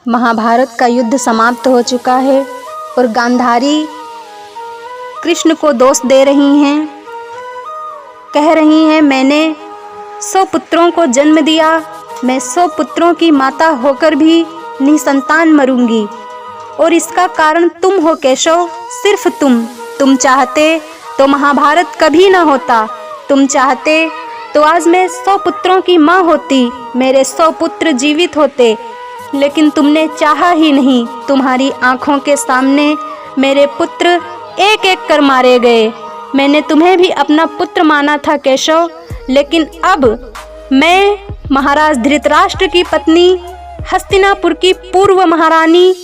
महाभारत का युद्ध समाप्त हो चुका है और गांधारी कृष्ण को दोष दे रही हैं। कह रही हैं, मैंने 100 पुत्रों को जन्म दिया, मैं 100 पुत्रों की माता होकर भी निसंतान मरूंगी और इसका कारण तुम हो केशव, सिर्फ तुम चाहते तो महाभारत कभी न होता। तुम चाहते तो आज मैं 100 पुत्रों की माँ होती, मेरे 100 पुत्र जीवित होते, लेकिन तुमने चाहा ही नहीं। तुम्हारी आंखों के सामने मेरे पुत्र एक एक कर मारे गए। मैंने तुम्हें भी अपना पुत्र माना था केशव, लेकिन अब मैं महाराज धृतराष्ट्र की पत्नी, हस्तिनापुर की पूर्व महारानी,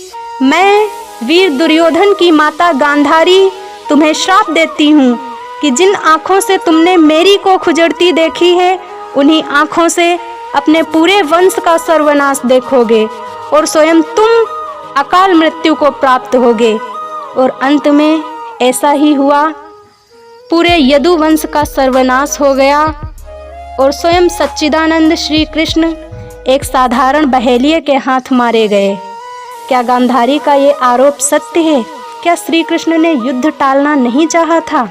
मैं वीर दुर्योधन की माता गांधारी तुम्हें श्राप देती हूँ कि जिन आँखों से तुमने मेरी को खुजरती देखी है, उन्हीं आँखों से अपने पूरे वंश का सर्वनाश देखोगे और स्वयं तुम अकाल मृत्यु को प्राप्त होगे। और अंत में ऐसा ही हुआ, पूरे यदु वंश का सर्वनाश हो गया और स्वयं सच्चिदानंद श्री कृष्ण एक साधारण बहेलिये के हाथ मारे गए। क्या गांधारी का ये आरोप सत्य है? क्या श्री कृष्ण ने युद्ध टालना नहीं चाहा था?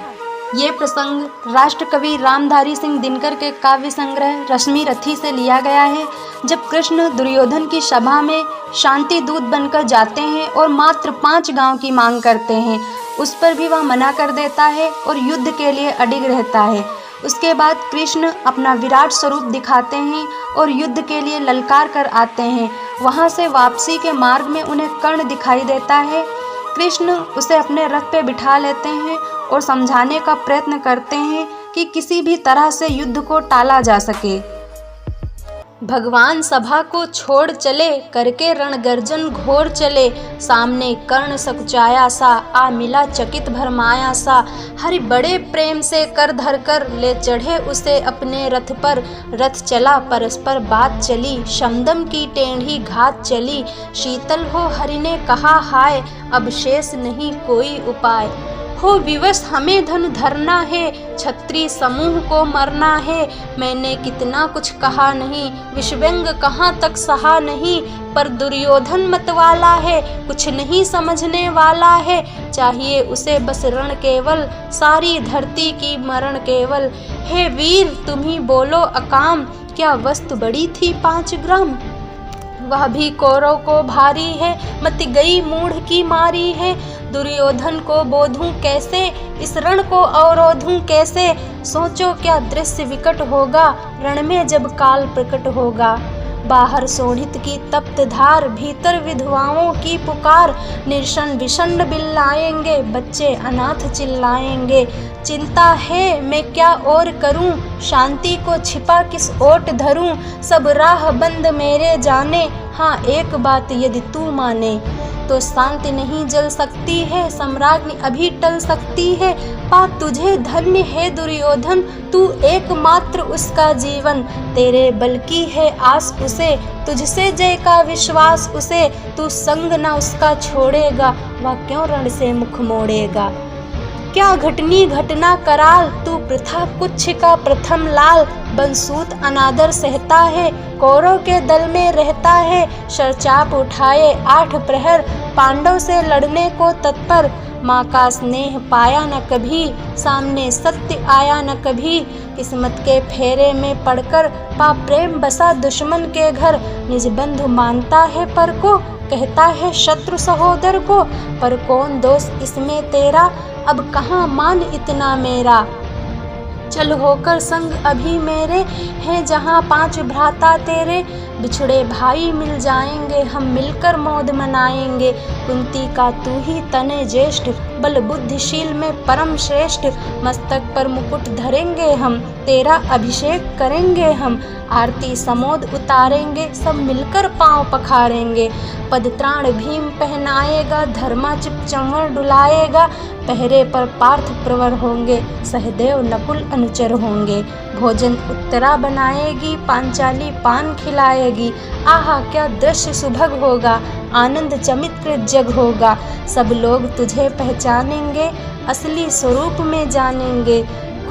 ये प्रसंग राष्ट्रकवि रामधारी सिंह दिनकर के काव्य संग्रह रश्मि रथी से लिया गया है। जब कृष्ण दुर्योधन की सभा में शांति दूत बनकर जाते हैं और मात्र 5 गांव की मांग करते हैं, उस पर भी वह मना कर देता है और युद्ध के लिए अडिग रहता है। उसके बाद कृष्ण अपना विराट स्वरूप दिखाते हैं और युद्ध के लिए ललकार कर आते हैं। वहां से वापसी के मार्ग में उन्हें कर्ण दिखाई देता है। कृष्ण उसे अपने रथ पे बिठा लेते हैं और समझाने का प्रयत्न करते हैं कि किसी भी तरह से युद्ध को टाला जा सके। भगवान सभा को छोड़ चले, करके रण गर्जन घोर चले, सामने कर्ण सकुचाया सा, आ मिला चकित भरमाया सा। हरि बड़े प्रेम से कर धर कर ले चढ़े उसे अपने रथ पर, रथ चला परस्पर बात चली, शमदम की टेढ़ी घात चली। शीतल हो हरि ने कहा हाय, अब शेष नहीं कोई उपाय। हो विवश हमें धन धरना है, क्षत्रिय समूह को मरना है। मैंने कितना कुछ कहा नहीं, विषव्यंग कहाँ तक सहा नहीं। पर दुर्योधन मतवाला है, कुछ नहीं समझने वाला है। चाहिए उसे बस रण केवल, सारी धरती की मरण केवल। हे वीर तुम ही बोलो अकाम, क्या वस्तु बड़ी थी 5 ग्राम। वह भी कौरव को भारी है, मति गई मूढ़ की मारी है। दुर्योधन को बोधूं कैसे, इस रण को अवरोधूं कैसे। सोचो क्या दृश्य विकट होगा, रण में जब काल प्रकट होगा। बाहर शोणित की तप्त धार, भीतर विधवाओं की पुकार। निर्शन विषण्ण बिल्लाएंगे, बच्चे अनाथ चिल्लाएंगे। चिंता है मैं क्या और करूं, शांति को छिपा किस ओट धरूं। सब राह बंद मेरे जाने, हाँ एक बात यदि तू माने। तो शांति नहीं जल सकती है, सम्राज्ञी अभी टल सकती है। पा तुझे धन्य है दुर्योधन, तू एकमात्र उसका जीवन। तेरे बल की है आस उसे, तुझसे जय का विश्वास उसे। तू संग न उसका छोड़ेगा, वह क्यों रण से मुख मोड़ेगा। क्या घटनी घटना कराल, तू प्रथा कुछ का प्रथम लाल। बंसूत अनादर सहता है, कौरव के दल में रहता है। शरचाप उठाए 8 प्रहर, पांडव से लड़ने को तत्पर। माँ का स्नेह पाया न कभी, सामने सत्य आया न कभी। किस्मत के फेरे में पड़कर, पा प्रेम बसा दुश्मन के घर। निज बंधु मानता है पर को, कहता है शत्रु सहोदर को। पर कौन दोष इसमें तेरा, अब कहाँ मान इतना मेरा। चल होकर संग अभी मेरे, हैं जहाँ 5 भ्राता तेरे। बिछड़े भाई मिल जाएंगे, हम मिलकर मौज मनाएंगे। कुंती का तू ही तने ज्येष्ठ, बल बुद्धिशील में परम श्रेष्ठ। मस्तक पर मुकुट धरेंगे हम, तेरा अभिषेक करेंगे हम। आरती समोद उतारेंगे, सब मिलकर पांव पखारेंगे। पदत्राण भीम पहनाएगा, धर्माचिप चंवर डुलाएगा। पहरे पर पार्थ प्रवर होंगे, सहदेव नकुल अनुचर होंगे। भोजन उत्तरा बनाएगी, पांचाली पान खिलाएगी। आहा क्या दृश्य सुभग होगा, आनंद चमित जग होगा। सब लोग तुझे पहचानेंगे, असली स्वरूप में जानेंगे।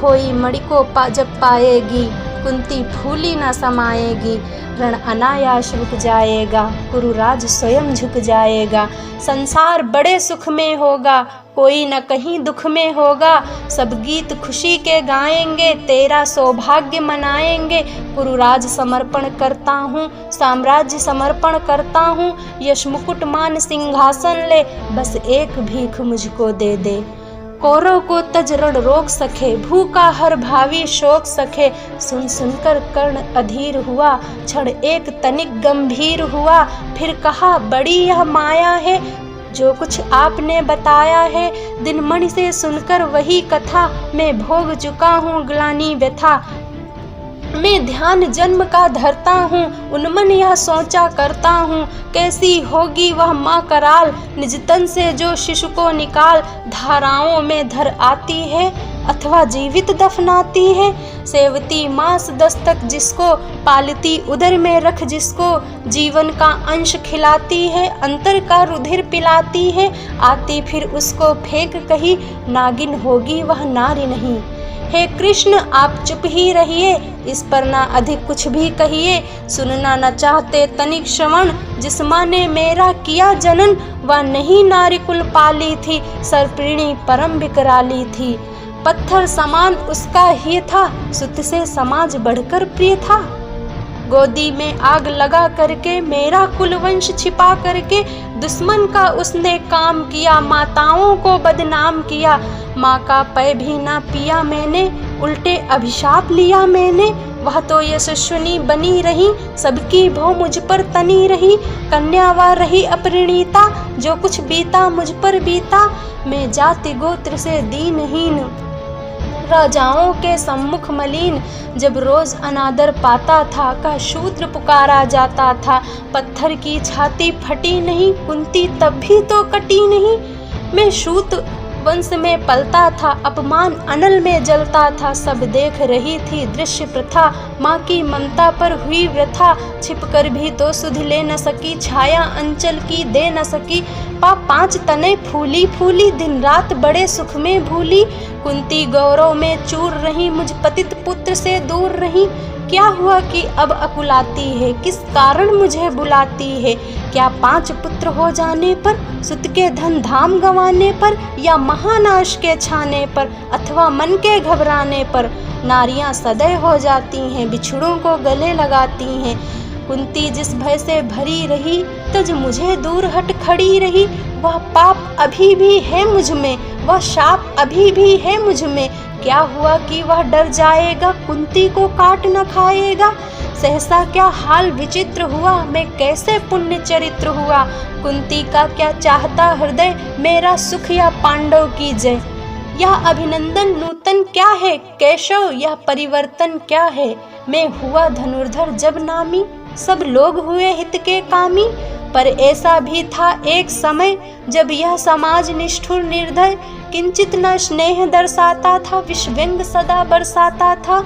खोई मणि को जब पाएगी, कुंती फूली न समाएगी। रण अनायास रुक जाएगा, कुरुराज स्वयं झुक जाएगा। संसार बड़े सुख में होगा, कोई न कहीं दुख में होगा। सब गीत खुशी के गाएंगे, तेरा सौभाग्य मनाएंगे। कुरुराज समर्पण करता हूँ, साम्राज्य समर्पण करता हूँ। यश मुकुट मान सिंहासन ले, बस एक भीख मुझको दे दे। कौरव को तज रण रोक सके, भूखा हर भावी शोक सके। सुन सुनकर कर्ण अधीर हुआ, क्षण एक तनिक गंभीर हुआ। फिर कहा बड़ी यह माया है, जो कुछ आपने बताया है। दिन मणि से सुनकर वही कथा, मैं भोग चुका हूँ ग्लानि व्यथा। मैं ध्यान जन्म का धरता हूँ, उन्मन यह सोचा करता हूँ। कैसी होगी वह माँ कराल, निज तन से जो शिशु को निकाल। धाराओं में धर आती है, अथवा जीवित दफनाती है। सेवती मांस दस्तक जिसको, पालती उदर में रख जिसको। जीवन का अंश खिलाती है, अंतर का रुधिर पिलाती है। आती फिर उसको फेंक कहीं, नागिन होगी वह नारी नहीं। हे कृष्ण आप चुप ही रहिए, इस पर ना अधिक कुछ भी कहिए। सुनना न चाहते तनिक श्रवण, जिस माँ ने मेरा किया जनन। वह नहीं नारी कुल पाली थी, सर्पिणी परम विकराली थी। पत्थर समान उसका ही था, सुत से समाज बढ़कर प्रिय था। गोदी में आग लगा करके, मेरा कुलवंश छिपा करके। दुश्मन का उसने काम किया, माताओं को बदनाम किया। माँ का पै भी ना पिया मैंने, उल्टे अभिशाप लिया मैंने। वह तो यशस्विनी बनी रही, सबकी भौ मुझ पर तनी रही। कन्यावा रही अपरिणीता, जो कुछ बीता मुझ पर बीता। मैं जाति गोत्र से दीनहीन, राजाओं के सम्मुख मलिन। जब रोज अनादर पाता था, का शूद्र पुकारा जाता था। पत्थर की छाती फटी नहीं, कुंती तब भी तो कटी नहीं। मैं शूत वंश में पलता था, अपमान अनल में जलता था। सब देख रही थी दृश्य प्रथा, माँ की ममता पर हुई व्यथा। छिप कर भी तो सुध ले न सकी, छाया अंचल की दे न सकी। पांच तने फूली फूली, दिन रात बड़े सुख में भूली। कुंती गौरव में चूर रही, मुझ पतित पुत्र से दूर रही। क्या हुआ कि अब अकुलाती है, किस कारण मुझे बुलाती है। क्या 5 पुत्र हो जाने पर, सुत के धन धाम गंवाने पर, या महानाश के छाने पर, अथवा मन के घबराने पर। नारियां सदैव हो जाती हैं, बिछड़ों को गले लगाती हैं। कुंती जिस भय से भरी रही, तज मुझे दूर हट खड़ी रही। वह पाप अभी भी है मुझ में, वह शाप अभी भी है मुझ में। क्या हुआ कि वह डर जाएगा, कुंती को काट न खाएगा। सहसा क्या हाल विचित्र हुआ, मैं कैसे पुण्य चरित्र हुआ। कुंती का क्या चाहता हृदय, मेरा सुख या पांडव की जय। यह अभिनंदन नूतन क्या है, केशव यह परिवर्तन क्या है। मैं हुआ धनुर्धर जब नामी, सब लोग हुए हित के कामी। पर ऐसा भी था एक समय, जब यह समाज निष्ठुर निर्दय। किंचित न स्नेह दर्शाता था, विषव्यंग सदा बरसाता था।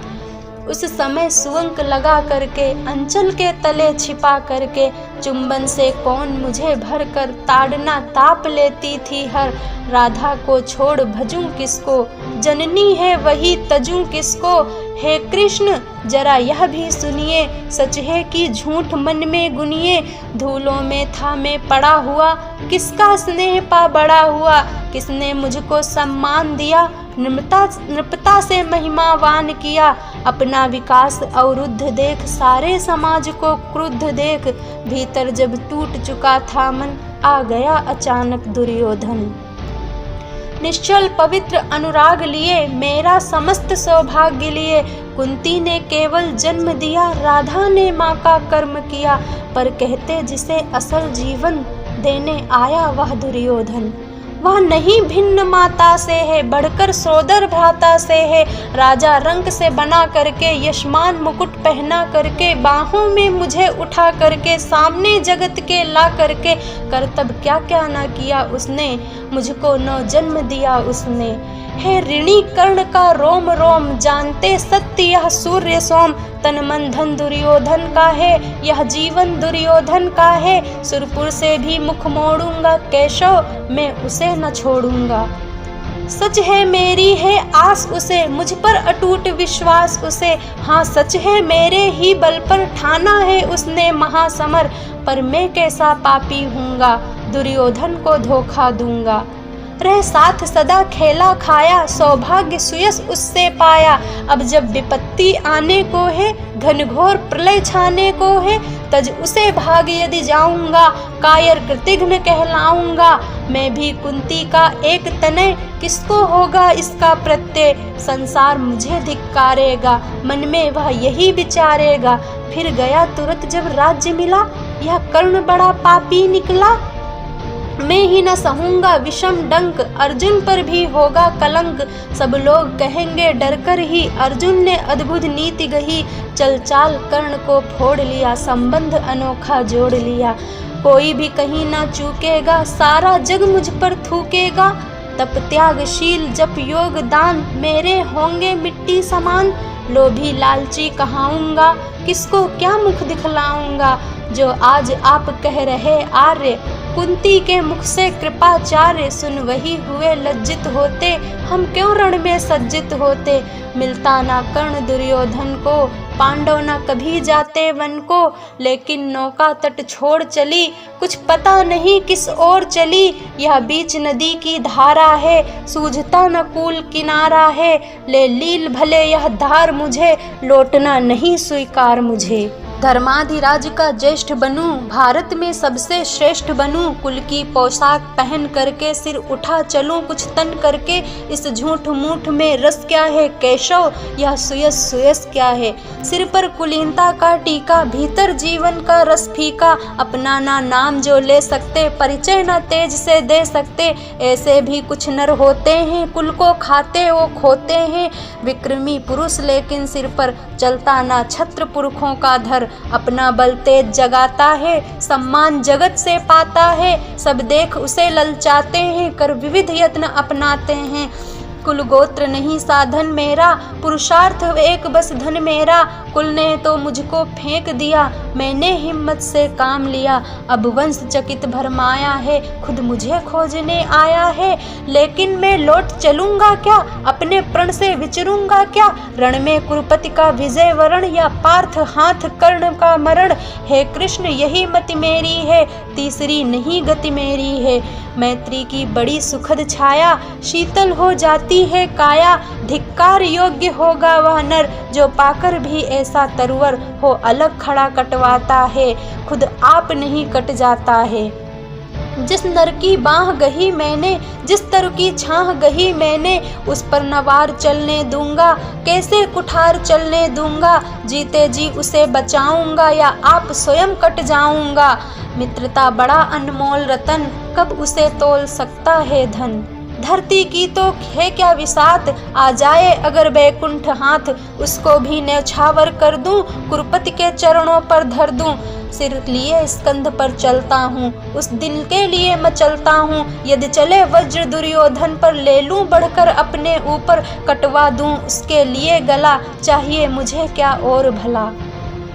उस समय सुअंक लगा करके, अंचल के तले छिपा करके। चुंबन से कौन मुझे भर कर, ताड़ना ताप लेती थी हर। राधा को छोड़ भजूं किसको, जननी है वही तजूं किसको। हे कृष्ण जरा यह भी सुनिए, सच है कि झूठ मन में गुनिए। धूलों में था मैं पड़ा हुआ, किसका स्नेह पा बड़ा हुआ। किसने मुझको सम्मान दिया, नृपता से महिमावान किया। अपना विकास अवरुद्ध देख, सारे समाज को क्रुद्ध देख। भीतर जब टूट चुका था मन, आ गया अचानक दुर्योधन। निश्चल पवित्र अनुराग लिए, मेरा समस्त सौभाग्य लिए। कुंती ने केवल जन्म दिया, राधा ने माँ का कर्म किया। पर कहते जिसे असल जीवन देने आया वह दुर्योधन। वह नहीं भिन्न माता से है, बढ़कर सोदर भ्राता से है। राजा रंक से बना करके, यशमान मुकुट पहना करके। बाहों में मुझे उठा करके, सामने जगत के ला करके। कर्तव्य क्या क्या ना किया उसने, मुझको नौ जन्म दिया उसने। है ऋणी कर्ण का रोम रोम, जानते सत्य यह सूर्य सोम। तन मन धन दुर्योधन का है, यह जीवन दुर्योधन का है। सुरपुर से भी मुख मोड़ूंगा, केशव मैं उसे न छोड़ूंगा। सच है मेरी है आस उसे, मुझ पर अटूट विश्वास उसे। हाँ सच है मेरे ही बल पर ठाना है उसने महासमर। पर मैं कैसा पापी हूँगा, दुर्योधन को धोखा दूंगा। रह साथ सदा खेला खाया, सौभाग्य सुयस उससे पाया। अब जब विपत्ति आने को है, घनघोर प्रलय छाने को है, तज उसे भाग यदि जाऊंगा, कायर कृतघ्न कहलाऊंगा। मैं भी कुंती का एक तनय, किसको होगा इसका प्रत्यय। संसार मुझे धिक्कारेगा, मन में वह यही विचारेगा। फिर गया तुरंत जब राज्य मिला, यह कर्ण बड़ा पापी निकला। मैं ही न सहूंगा विषम डंक, अर्जुन पर भी होगा कलंक। सब लोग कहेंगे डर कर ही, अर्जुन ने अद्भुत नीति गही। चल चाल कर्ण को फोड़ लिया, संबंध अनोखा जोड़ लिया। कोई भी कहीं ना चूकेगा, सारा जग मुझ पर थूकेगा। तप त्यागशील जप योग दान, मेरे होंगे मिट्टी समान। लोभी लालची कहाऊंगा, किसको क्या मुख दिखलाऊंगा। जो आज आप कह रहे आर्य, कुंती के मुख से कृपाचार्य। सुन वही हुए लज्जित होते, हम क्यों रण में सज्जित होते। मिलता ना कर्ण दुर्योधन को, पांडव न कभी जाते वन को। लेकिन नौका तट छोड़ चली, कुछ पता नहीं किस ओर चली। यह बीच नदी की धारा है, सूझता न कूल किनारा है। ले लील भले यह धार मुझे, लौटना नहीं स्वीकार मुझे। धर्माधिराज का ज्येष्ठ बनूं, भारत में सबसे श्रेष्ठ बनूं। कुल की पोशाक पहन करके सिर उठा चलूं, कुछ तन करके। इस झूठ मूठ में रस क्या है केशव, यह सुयस सुयस क्या है। सिर पर कुलीनता का टीका, भीतर जीवन का रस फीका। अपना ना नाम जो ले सकते, परिचय न तेज से दे सकते। ऐसे भी कुछ नर होते हैं, कुल को खाते वो खोते हैं। विक्रमी पुरुष लेकिन सिर पर चलता ना छत्र पुरखों का धर। अपना बल तेज जगाता है, सम्मान जगत से पाता है। सब देख उसे ललचाते हैं, कर विविध यत्न अपनाते हैं। कुल गोत्र नहीं साधन मेरा, पुरुषार्थ एक बस धन मेरा। कुल ने तो मुझको फेंक दिया, मैंने हिम्मत से काम लिया। अब वंश चकित भरमाया है, खुद मुझे खोजने आया है। लेकिन मैं लौट चलूंगा क्या, अपने प्रण से विचरूंगा क्या। रण में कुरुपति का विजय वरण, या पार्थ हाथ कर्ण का मरण। हे कृष्ण यही मति मेरी है, तीसरी नहीं गति मेरी है। मैत्री की बड़ी सुखद छाया, शीतल हो जाती है काया। धिक्कार योग्य होगा वह नर, जो पाकर भी ऐसा तरुवर हो अलग खड़ा कटवाता है, खुद आप नहीं कट जाता है। जिस नर की बाह गही मैंने, जिस तरु की छाह गही मैंने, उस पर नवार चलने दूंगा, कैसे कुठार चलने दूंगा। जीते जी उसे बचाऊंगा, या आप स्वयं कट जाऊंगा। मित्रता बड़ा अनमोल रतन, कब उसे तोल सकता है धन। धरती की तो है क्या विसात, आ जाए अगर बैकुंठ हाथ। उसको भी न्यौछावर कर दूं, कुरुपति के चरणों पर धर दूं। सिर लिए स्कंध पर चलता हूँ, उस दिन के लिए मैं चलता हूँ। यदि चले वज्र दुर्योधन पर, ले लूं बढ़कर अपने ऊपर। कटवा दूं उसके लिए गला, चाहिए मुझे क्या और भला।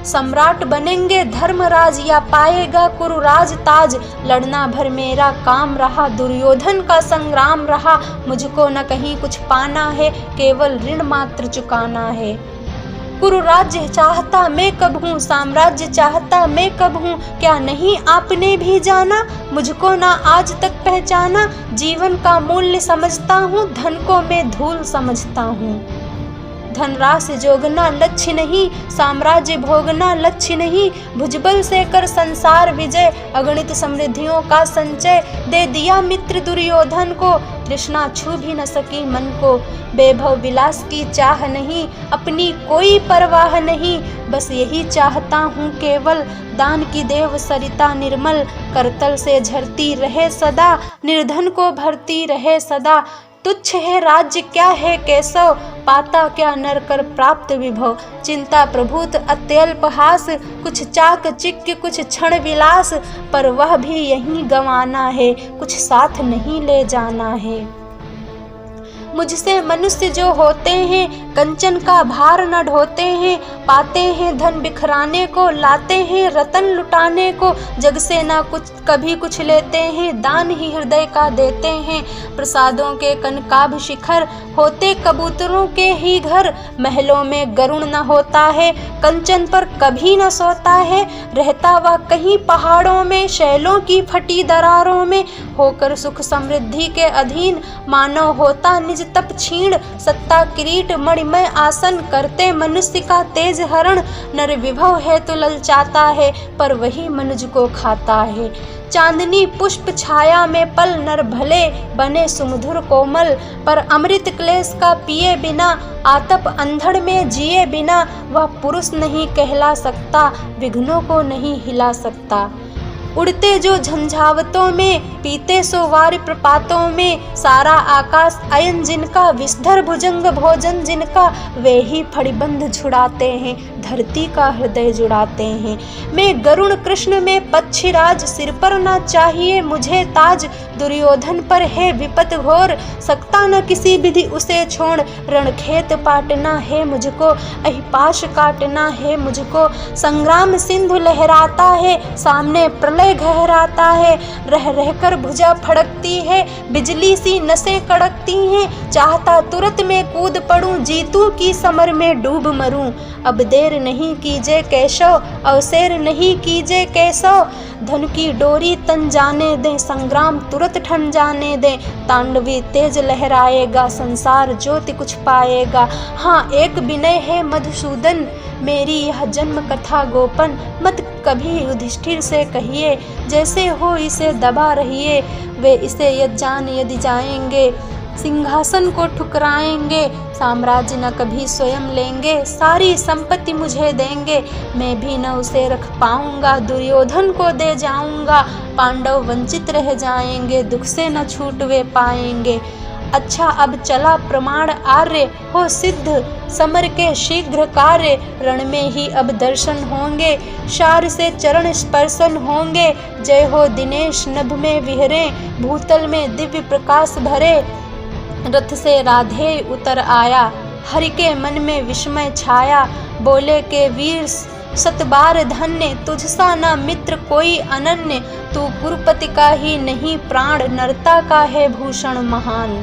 सम्राट बनेंगे धर्मराज, या पाएगा कुरुराज ताज। लड़ना भर मेरा काम रहा, दुर्योधन का संग्राम रहा। मुझको न कहीं कुछ पाना है, केवल ऋण मात्र चुकाना है। कुरुराज्य चाहता मैं कब हूँ, साम्राज्य चाहता मैं कब हूँ। क्या नहीं आपने भी जाना, मुझको ना आज तक पहचाना। जीवन का मूल्य समझता हूँ, धन को मैं धूल समझता हूँ। धनराशि जोगना लक्ष्य नहीं, साम्राज्य भोगना लक्ष्य नहीं। भुजबल से कर संसार विजय, अगणित समृद्धियों का संचय। दे दिया मित्र दुर्योधन को, तृष्णा छू भी न सकी मन को। वैभव विलास की चाह नहीं, अपनी कोई परवाह नहीं। बस यही चाहता हूँ केवल, दान की देव सरिता निर्मल। करतल से झरती रहे सदा, निर्धन को भरती रहे सदा। तुच्छ है राज्य क्या है केशव, पाता क्या नर कर प्राप्त विभव। चिंता प्रभुत अत्यल्प हास, कुछ चाक चिक्य कुछ क्षण विलास। पर वह भी यहीं गंवाना है, कुछ साथ नहीं ले जाना है। मुझसे मनुष्य जो होते हैं, कंचन का भार न ढोते हैं, पाते हैं धन बिखराने को, लाते हैं रतन लुटाने को, जग से ना कुछ कभी कुछ लेते हैं, दान ही हृदय का देते हैं। प्रसादों के कनकाभ शिखर होते कबूतरों के ही घर, महलों में गरुड़ न होता है, कंचन पर कभी न सोता है, रहता वह कहीं पहाड़ों में, शैलों की फटी दरारों में, होकर सुख समृद्धि के अधीन, मानव होता निज तप क्षीण, सत्ता किरीट मणिमय आसन, करते मनुष्य का तेज हरण, नर विभव है तो ललचाता है, पर वही मनुज को खाता है। चांदनी पुष्प छाया में पल, नर भले बने सुमधुर कोमल, पर अमृत क्लेश का पिए बिना, आतप अंधड़ में जिए बिना, वह पुरुष नहीं कहला सकता, विघ्नों को नहीं हिला सकता। उड़ते जो झंझावतों में, पीते सो वार प्रपातों में, सारा आकाश अयन जिनका, विषधर भुजंग भोजन जिनका, वे ही फड़िबंध छुड़ाते हैं, धरती का हृदय जुड़ाते हैं। मैं गरुण कृष्ण में पक्षीराज, सिर पर ना चाहिए मुझे ताज, दुर्योधन पर है विपत घोर, सकता न किसी विधि उसे छोड़, रणखेत पाटना है मुझको, अहिपाश काटना है मुझको, संग्राम सिंधु लहराता है, सामने प्रलय गहराता है, रह रहकर भुजा फड़कती है, बिजली सी नसें कड़कती हैं, चाहता तुरंत में कूद पड़ूं, जीतू की समर में डूब मरूं, अब देर नहीं कीजे केशव, अवसेर नहीं कीजे केशव, धन की डोरी तन जाने दें, संग्राम तुरंत ठन जाने दें, तांडवी तेज लहराएगा, संसार ज्योति कुछ पाएगा। हाँ एक विनय है मधुसूदन, मेरी यह जन्म कथा गोपन, मत कभी युधिष्ठिर से कहिए, जैसे हो इसे दबा रहिए, वे इसे यज्ञान यदि जाएंगे, सिंहासन को ठुकराएंगे, साम्राज्य न कभी स्वयं लेंगे, सारी संपत्ति मुझे देंगे, मैं भी न उसे रख पाऊंगा, दुर्योधन को दे जाऊंगा, पांडव वंचित रह जाएंगे, दुख से न छूट वे पाएंगे। अच्छा अब चला प्रमाण आर्य, हो सिद्ध समर के शीघ्र कार्य, रण में ही अब दर्शन होंगे, शार से चरण स्पर्शन होंगे, जय हो दिनेश नभ में विहरे, भूतल में दिव्य प्रकाश भरे, रथ से राधे उतर आया, हरि के मन में विस्मय छाया, बोले के वीर सतबार धन्य, तुझसा न मित्र कोई अनन्य, तू कुरुपति का ही नहीं प्राण, नरता का है भूषण महान।